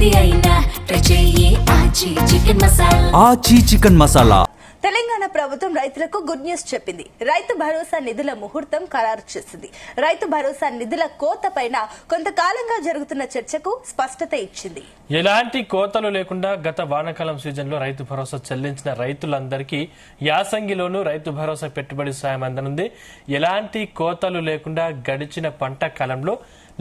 ఏది అయినా ట్రై చెయ్యి ఆచి చికెన్ మసాలా. ఆచి చికెన్ మసాలా. తెలంగాణ ప్రభుత్వం రైతులకు గుడ్ న్యూస్ చెప్పింది. రైతు భరోసా నిధుల ముహూర్తం ఖరారు చేసింది. రైతు భరోసా నిధుల కోత పైన కొంతకాలంగా జరుగుతున్న చర్చకు స్పష్టత ఇచ్చింది. ఎలాంటి కోతలు లేకుండా గత వానాకాలం సీజన్ లో రైతు భరోసా చెల్లించిన రైతులందరికీ యాసంగిలోనూ రైతు భరోసా పెట్టుబడి సాయం అందనుంది. ఎలాంటి కోతలు లేకుండా గడిచిన పంట కాలంలో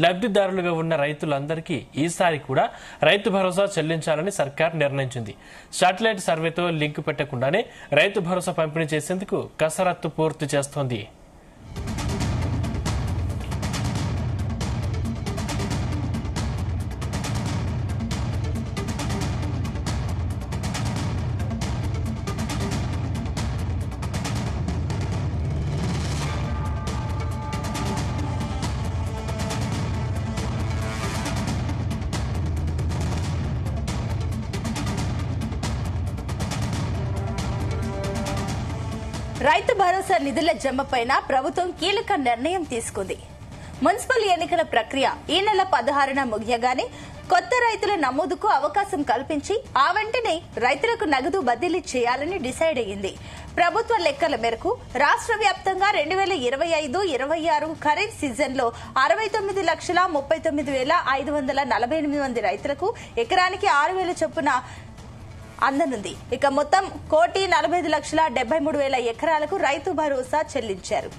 లబ్ధిదారులుగా ఉన్న రైతులందరికీ ఈసారి కూడా రైతు భరోసా చెల్లించాలని సర్కార్ నిర్ణయించింది. శాటిలైట్ సర్వేతో లింక్ పెట్టకుండానే రైతు భరోసా పంపిణీ చేసేందుకు కసరత్తు పూర్తి చేస్తోంది. రైతు భరోసా నిధుల జమ పైన ప్రభుత్వం కీలక నిర్ణయం తీసుకుంది. మున్సిపల్ ఎన్నికల ప్రక్రియ ఈ నెల 16న ముగియగానే కొత్త రైతుల నమోదుకు అవకాశం కల్పించి ఆ వెంటనే రైతులకు నగదు బదిలీ చేయాలని డిసైడ్ అయ్యింది. ప్రభుత్వ లెక్కల మేరకు రాష్ట్ర వ్యాప్తంగా 2025-26 ఖరీఫ్ సీజన్ లో 69,39,548 మంది రైతులకు ఎకరానికి 6,000 చొప్పున అందనుంది. ఇక మొత్తం 1,45,73,000 ఎకరాలకు రైతు భరోసా చెల్లించారు.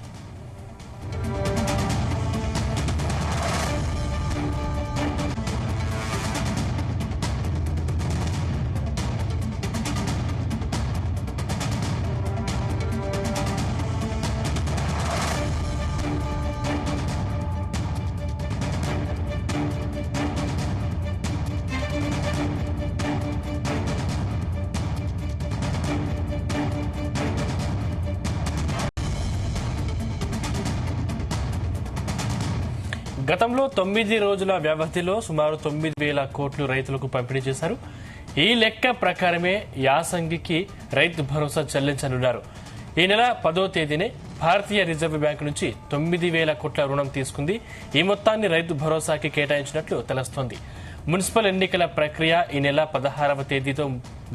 గతంలో 9 రోజుల వ్యవధిలో సుమారు 9,000 కోట్లు రైతులకు పంపిణీ చేశారు. ఈ లెక్క ప్రకారమే యాసంగికి రైతు భరోసా చెల్లించనున్నారు. ఈ నెల 10వ తేదీనే భారతీయ రిజర్వ్ బ్యాంకు నుంచి 9,000 కోట్ల రుణం తీసుకుంది. ఈ మొత్తాన్ని రైతు భరోసాకి కేటాయించినట్లు తెలుస్తోంది. మున్సిపల్ ఎన్నికల ప్రక్రియ ఈ నెల 16వ తేదీతో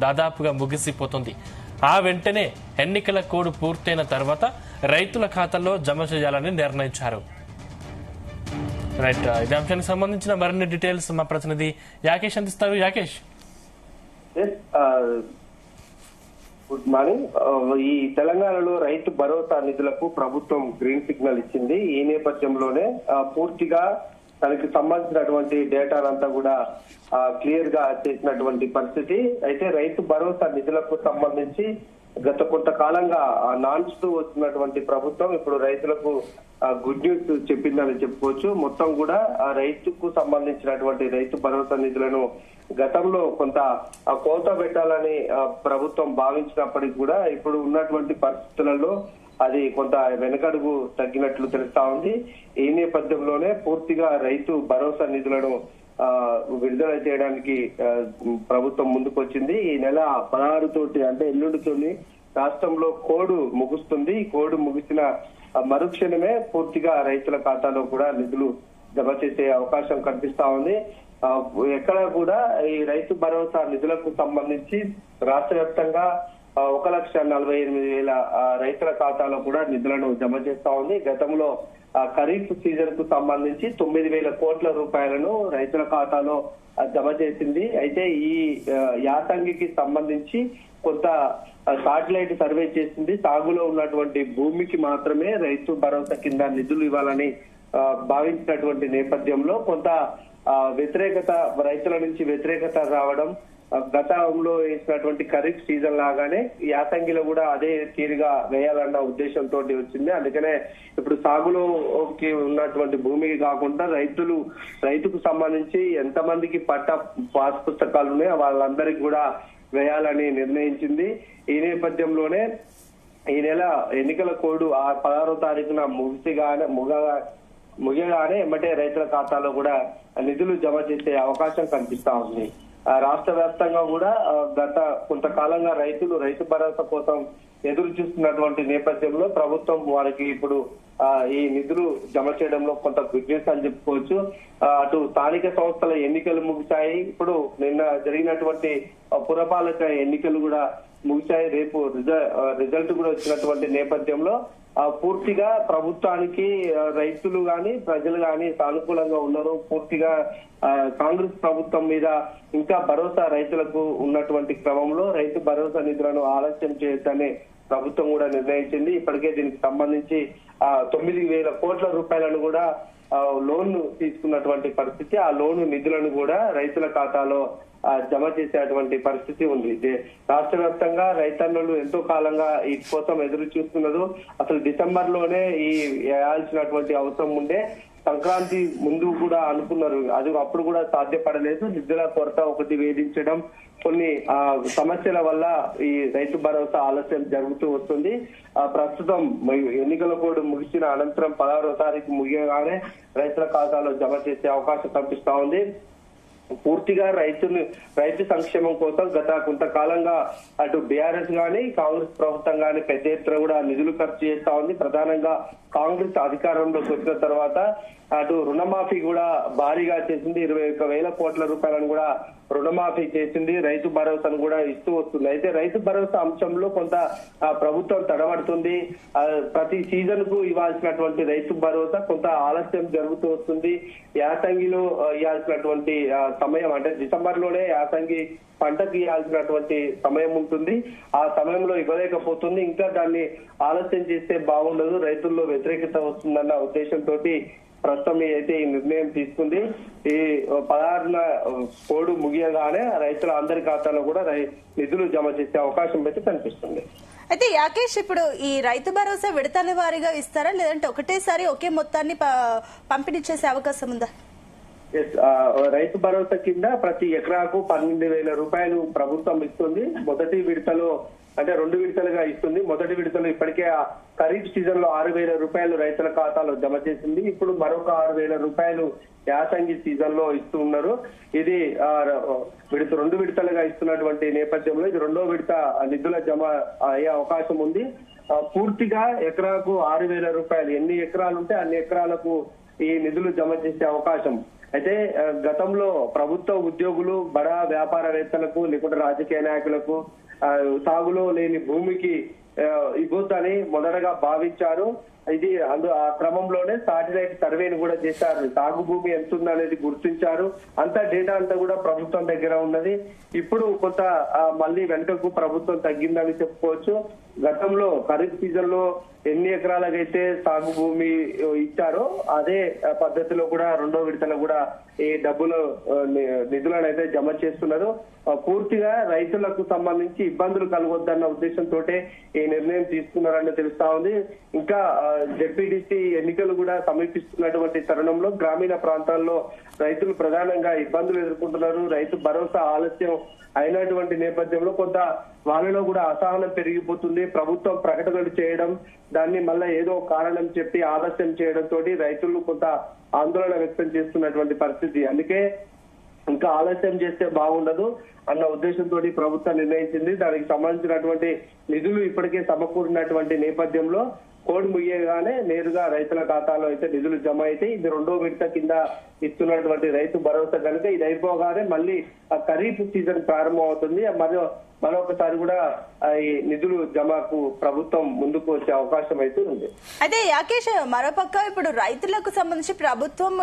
దాదాపుగా ముగిసిపోతుంది. ఆ వెంటనే ఎన్నికల కోడ్ పూర్తయిన తర్వాత రైతుల ఖాతాల్లో జమ చేయాలని నిర్ణయించారు. రైట్, ఇదే అంశానికి సంబంధించిన మరిన్ని డీటెయిల్స్ మా ప్రతినిధి యాకేష్ అందిస్తారు. Yakesh, good morning. ఈ తెలంగాణలో రైతు భరోసా నిధులకు ప్రభుత్వం గ్రీన్ సిగ్నల్ ఇచ్చింది. ఈ నేపథ్యంలోనే పూర్తిగా దానికి సంబంధించినటువంటి డేటానంతా కూడా క్లియర్ గా చేసినటువంటి పరిస్థితి. అయితే రైతు భరోసా నిధులకు సంబంధించి గత కొంతకాలంగా నాన్స్తూ వస్తున్నటువంటి ప్రభుత్వం ఇప్పుడు రైతులకు గుడ్ న్యూస్ చెప్పిందని చెప్పుకోవచ్చు. మొత్తం కూడా రైతుకు సంబంధించినటువంటి రైతు భరోసా నిధులను గతంలో కొంత కోత పెట్టాలని ప్రభుత్వం భావించినప్పటికీ కూడా ఇప్పుడు ఉన్నటువంటి పరిస్థితులలో అది కొంత వెనకడుగు తగ్గినట్లు తెలుస్తా ఉంది. ఈ నేపథ్యంలోనే పూర్తిగా రైతు భరోసా నిధులను విడుదల చేయడానికి ప్రభుత్వం ముందుకొచ్చింది. ఈ నెల 16 తోటి అంటే ఎల్లుండితోని రాష్ట్రంలో కోడ్ ముగుస్తుంది. ఈ కోడ్ ముగిసిన మరుక్షణమే పూర్తిగా రైతుల ఖాతాలో కూడా నిధులు జమ చేసే అవకాశం కనిపిస్తా ఉంది. ఎక్కడ కూడా ఈ రైతు భరోసా నిధులకు సంబంధించి రాష్ట్ర వ్యాప్తంగా 1,48,000 రైతుల ఖాతాలో కూడా నిధులను జమ చేస్తా ఉంది. గతంలో ఖరీఫ్ సీజన్ కు సంబంధించి 9,000 కోట్ల రూపాయలను రైతుల ఖాతాలో జమ చేసింది. అయితే ఈ యాసంగికి సంబంధించి కొంత శాటిలైట్ సర్వే చేసింది. సాగులో ఉన్నటువంటి భూమికి మాత్రమే రైతు భరోసా కింద నిధులు ఇవ్వాలని భావించినటువంటి నేపథ్యంలో కొంత వ్యతిరేకత రైతుల నుంచి వ్యతిరేకత రావడం, గతంలో వేసినటువంటి ఖరీఫ్ సీజన్ లాగానే యాసంగిలో కూడా అదే తీరుగా వేయాలన్న ఉద్దేశంతో వచ్చింది. అందుకనే ఇప్పుడు సాగులోకి ఉన్నటువంటి భూమికి కాకుండా రైతుకు సంబంధించి ఎంతమందికి పట్ట పాస్ పుస్తకాలు ఉన్నాయో వాళ్ళందరికీ కూడా వేయాలని నిర్ణయించింది. ఈ నేపథ్యంలోనే ఈ నెల ఎన్నికల కోడ్ 16వ తారీఖున ముగియగానే ఎమ్మటే రైతుల ఖాతాలో కూడా నిధులు జమ చేసే అవకాశం కనిపిస్తా ఉంది. రాష్ట్ర వ్యాప్తంగా కూడా గత కొంతకాలంగా రైతు భరోసా కోసం ఎదురు చూస్తున్నటువంటి నేపథ్యంలో ప్రభుత్వం వారికి ఇప్పుడు ఈ నిధులు జమ చేయడంలో కొంత గుడ్ న్యూస్ అని చెప్పుకోవచ్చు. అటు స్థానిక సంస్థల ఎన్నికలు ముగిశాయి. ఇప్పుడు నిన్న జరిగినటువంటి పురపాలక ఎన్నికలు కూడా ముగిశాయి. రేపు రిజల్ట్ కూడా వచ్చినటువంటి నేపథ్యంలో పూర్తిగా ప్రభుత్వానికి రైతులు గాని ప్రజలు గాని సానుకూలంగా ఉన్నారు. పూర్తిగా కాంగ్రెస్ ప్రభుత్వం మీద ఇంకా భరోసా రైతులకు ఉన్నటువంటి క్రమంలో రైతు భరోసా నిధులను ఆలస్యం చేయొచ్చని ప్రభుత్వం కూడా నిర్ణయించింది. ఇప్పటికే దీనికి సంబంధించి 9,000 కోట్ల రూపాయలను కూడా లోన్ తీసుకున్నటువంటి పరిస్థితి. ఆ లోను నిధులను కూడా రైతుల ఖాతాలో జమ చేసేటువంటి పరిస్థితి ఉంది. రాష్ట్ర వ్యాప్తంగా రైతన్నులు ఎంతో కాలంగా ఈ కోసం ఎదురు చూస్తున్నారు. అసలు డిసెంబర్ లోనే ఈ వేయాల్సినటువంటి అవసరం ఉండే. సంక్రాంతి ముందు కూడా అనుకున్నారు, అది అప్పుడు కూడా సాధ్యపడలేదు. నిధుల కొరత ఒకటి వేధించడం, కొన్ని సమస్యల వల్ల ఈ రైతు భరోసా ఆలస్యం జరుగుతూ వస్తుంది. ప్రస్తుతం ఎన్నికల కోడ్ ముగిసిన అనంతరం 16వ తారీఖు ముగియగానే రైతుల ఖాతాలో జమ చేసే అవకాశం కనిపిస్తా ఉంది. పూర్తిగా రైతు సంక్షేమం కోసం గత కొంతకాలంగా అటు బీఆర్ఎస్ గాని కాంగ్రెస్ ప్రభుత్వం గాని పెద్ద ఎత్తున కూడా నిధులు ఖర్చు చేస్తా ఉంది. ప్రధానంగా కాంగ్రెస్ అధికారంలోకి వచ్చిన తర్వాత అటు రుణమాఫీ కూడా భారీగా చేసింది. 21,000 కోట్ల రూపాయలను కూడా రుణమాఫీ చేసింది. రైతు భరోసాను కూడా ఇస్తూ వస్తుంది. అయితే రైతు భరోసా అంశంలో కొంత ప్రభుత్వం తడబడుతుంది. ప్రతి సీజన్ కు ఇవ్వాల్సినటువంటి రైతు భరోసా కొంత ఆలస్యం జరుగుతూ వస్తుంది. యాసంగిలో ఇవ్వాల్సినటువంటి సమయం అంటే డిసెంబర్ లోనే యాసంగి పంటకు ఇవ్వాల్సినటువంటి సమయం ఉంటుంది. ఆ సమయంలో ఇవ్వలేకపోతుంది. ఇంకా దాన్ని ఆలస్యం చేస్తే బాగుండదు, రైతుల్లో వ్యతిరేకత వస్తుందన్న ఉద్దేశంతో ప్రస్తుతం అయితే ఈ నిర్ణయం తీసుకుంది. ఈ 16న కోడ్ ముగియగానే రైతుల అందరి ఖాతాలో కూడా నిధులు జమ చేసే అవకాశం అయితే కనిపిస్తుంది. అయితే యాకేష్, ఇప్పుడు ఈ రైతు భరోసా విడతల వారీగా ఇస్తారా, లేదంటే ఒకటేసారి ఒకే మొత్తాన్ని పంపిణీ చేసే అవకాశం ఉందా? రైతు భరోసా కింద ప్రతి ఎకరాకు 12,000 రూపాయలు ప్రభుత్వం ఇస్తుంది. మొదటి విడతలో అంటే 2 విడతలుగా ఇస్తుంది. మొదటి విడతలో ఇప్పటికే ఖరీఫ్ సీజన్ లో 6,000 రూపాయలు రైతుల ఖాతాలో జమ చేసింది. ఇప్పుడు మరొక 6,000 రూపాయలు యాసంగి సీజన్ లో ఇస్తూ ఉన్నారు. ఇది 2 విడతలుగా ఇస్తున్నటువంటి నేపథ్యంలో ఇది 2వ విడత నిధుల జమ అయ్యే అవకాశం ఉంది. పూర్తిగా ఎకరాకు 6,000 రూపాయలు, ఎన్ని ఎకరాలు ఉంటే అన్ని ఎకరాలకు ఈ నిధులు జమ చేసే అవకాశం. అయితే గతంలో ప్రభుత్వ ఉద్యోగులు, బడా వ్యాపారవేత్తలకు లేకుంటే రాజకీయ నాయకులకు సాగులో లేని భూమికి ఇవ్వొద్దని మొదటగా భావించారు. ఇది ఆ క్రమంలోనే శాటిలైట్ సర్వేని కూడా చేశారు. సాగు భూమి ఎంత ఉందనేది గుర్తించారు. అంతా డేటా అంతా కూడా ప్రభుత్వం దగ్గర ఉన్నది. ఇప్పుడు కొంత మళ్ళీ వెనుకకు ప్రభుత్వం తగ్గిందని చెప్పుకోవచ్చు. గతంలో ఖరీఫ్ సీజన్ లో ఎన్ని ఎకరాలకైతే సాగు భూమి ఇచ్చారో అదే పద్ధతిలో కూడా 2వ విడతలో కూడా ఈ నిధులను అయితే జమ చేస్తున్నారు. పూర్తిగా రైతులకు సంబంధించి ఇబ్బందులు కలగొద్దన్న ఉద్దేశంతో ఈ నిర్ణయం తీసుకున్నారని తెలుస్తా ఉంది. ఇంకా జెడ్పీటీసీ ఎన్నికలు కూడా సమీపిస్తున్నటువంటి తరుణంలో గ్రామీణ ప్రాంతాల్లో రైతులు ప్రధానంగా ఇబ్బందులు ఎదుర్కొంటున్నారు. రైతు భరోసా ఆలస్యం అయినటువంటి నేపథ్యంలో కొంత వాళ్ళలో కూడా అసహనం పెరిగిపోతుంది. ప్రభుత్వం ప్రకటనలు చేయడం, దాన్ని మళ్ళా ఏదో కారణం చెప్పి ఆలస్యం చేయడంతో రైతులు కొంత ఆందోళన వ్యక్తం చేస్తున్నటువంటి పరిస్థితి. అందుకే ఇంకా ఆలస్యం చేస్తే బాగుండదు అన్న ఉద్దేశంతో ప్రభుత్వం నిర్ణయించింది. దానికి సంబంధించినటువంటి నిధులు ఇప్పటికే సమకూరినటువంటి నేపథ్యంలో కోడ్ ముగియగానే నేరుగా రైతుల ఖాతాలో అయితే నిధులు జమ అయితే ఇది 2వ విడత కింద ఇస్తున్నటువంటి రైతు భరోసా కనుక ఇది అయిపోగానే మళ్ళీ ఖరీఫ్ సీజన్ ప్రారంభం అవుతుంది. మరొకసారి కూడా ఈ నిధులు జమకు ప్రభుత్వం ముందుకు వచ్చే అవకాశం అయితే ఉంది. అయితే యాకేష్, మరోపక్క ఇప్పుడు రైతులకు సంబంధించి ప్రభుత్వం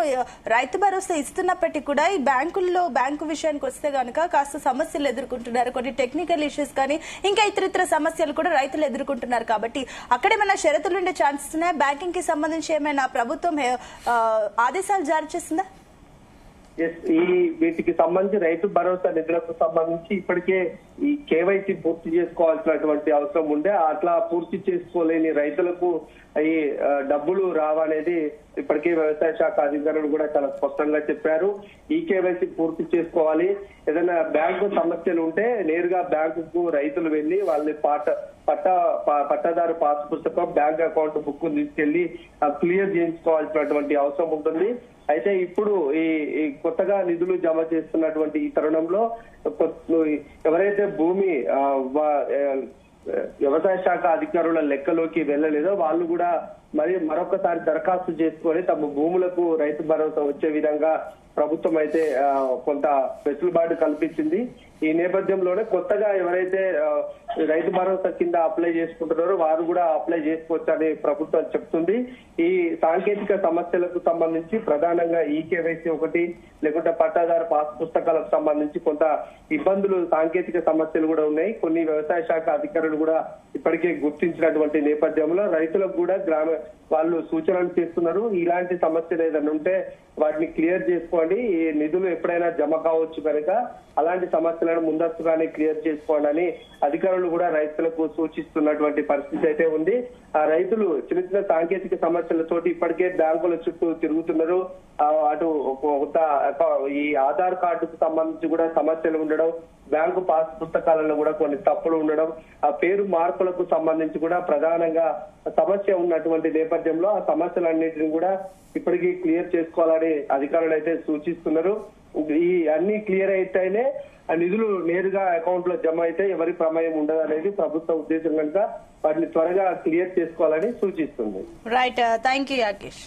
రైతు భరోసా ఇస్తున్నప్పటికీ కూడా ఈ బ్యాంకు విషయానికి వస్తే గనక కాస్త సమస్యలు ఎదుర్కొంటున్నారు. కొన్ని టెక్నికల్ ఇష్యూస్ కానీ ఇంకా ఇతరితర సమస్యలు కూడా రైతులు ఎదుర్కొంటున్నారు. కాబట్టి అక్కడేమైనా షరతులు ఉండే ఛాన్సెస్ ఉన్నాయా? బ్యాంకింగ్ కి సంబంధించి ఏమైనా ప్రభుత్వం ఆదేశాలు జారీ చేసిందా? వీటికి సంబంధించి రైతు భరోసా నిధులకు సంబంధించి ఇప్పటికే ఈ కేవైసీ పూర్తి చేసుకోవాల్సినటువంటి అవసరం ఉండే. అట్లా పూర్తి చేసుకోలేని రైతులకు ఈ డబ్బులు రావనేది ఇప్పటికే వ్యవసాయ శాఖ అధికారులు కూడా చాలా స్పష్టంగా చెప్పారు. ఈ కేవైసీ పూర్తి చేసుకోవాలి. ఏదైనా బ్యాంకు సమస్యలు ఉంటే నేరుగా బ్యాంకుకు రైతులు వెళ్లి వాళ్ళని పట్టాదారు పాస్ పుస్తకం, బ్యాంక్ అకౌంట్ బుక్ తీసుకెళ్లి క్లియర్ చేయించుకోవాల్సినటువంటి అవసరం ఉంటుంది. అయితే ఇప్పుడు ఈ కొత్తగా నిధులు జమ చేస్తున్నటువంటి ఈ తరుణంలో ఎవరైతే భూమి వ్యవసాయ శాఖ అధికారుల లెక్కలోకి వెళ్ళలేదో వాళ్ళు కూడా మరొకసారి దరఖాస్తు చేసుకొని తమ భూములకు రైతు భరోసా వచ్చే విధంగా ప్రభుత్వం అయితే కొంత వెసులుబాటు కల్పించింది. ఈ నేపథ్యంలోనే కొత్తగా ఎవరైతే రైతు భరోసా కింద అప్లై చేసుకుంటున్నారో వారు కూడా అప్లై చేసుకోవచ్చని ప్రభుత్వం చెప్తుంది. ఈ సాంకేతిక సమస్యలకు సంబంధించి ప్రధానంగా ఈ కేవైసీ ఒకటి, లేకుంటే పట్టాదారు పాస్ పుస్తకాలకు సంబంధించి కొంత ఇబ్బందులు, సాంకేతిక సమస్యలు కూడా ఉన్నాయి. కొన్ని వ్యవసాయ శాఖ అధికారులు కూడా ఇప్పటికే గుర్తించినటువంటి నేపథ్యంలో రైతులకు కూడా వాళ్ళు సూచనలు చేస్తున్నారు. ఇలాంటి సమస్యలు ఏదైనా ఉంటే వాటిని క్లియర్ చేసుకోండి, ఈ నిధులు ఎప్పుడైనా జమ కావచ్చు కనుక అలాంటి సమస్యలను ముందస్తుగానే క్లియర్ చేసుకోండి అని అధికారులు కూడా రైతులకు సూచిస్తున్నటువంటి పరిస్థితి అయితే ఉంది. ఆ రైతులు చిన్న చిన్న సాంకేతిక సమస్యలతోటి ఇప్పటికే బ్యాంకుల చుట్టూ తిరుగుతున్నారు. అటు ఈ ఆధార్ కార్డుకు సంబంధించి కూడా సమస్యలు ఉండడం, బ్యాంకు పాస్ పుస్తకాలలో కూడా కొన్ని తప్పులు ఉండడం, ఆ పేరు మార్పులకు సంబంధించి కూడా ప్రధానంగా సమస్య ఉన్నటువంటి నేపథ్యంలో ఆ సమస్యలన్నింటినీ కూడా ఇప్పటికీ క్లియర్ చేసుకోవాలని అధికారులు అయితే సూచిస్తున్నారు. ఈ అన్ని క్లియర్ అయితేనే ఆ నిధులు నేరుగా అకౌంట్ లో జమ అయితే ఎవరి ప్రమేయం ఉండదు అనేది ప్రభుత్వ ఉద్దేశం కనుక వాటిని త్వరగా క్లియర్ చేసుకోవాలని సూచిస్తుంది. Right, thank you Yakesh.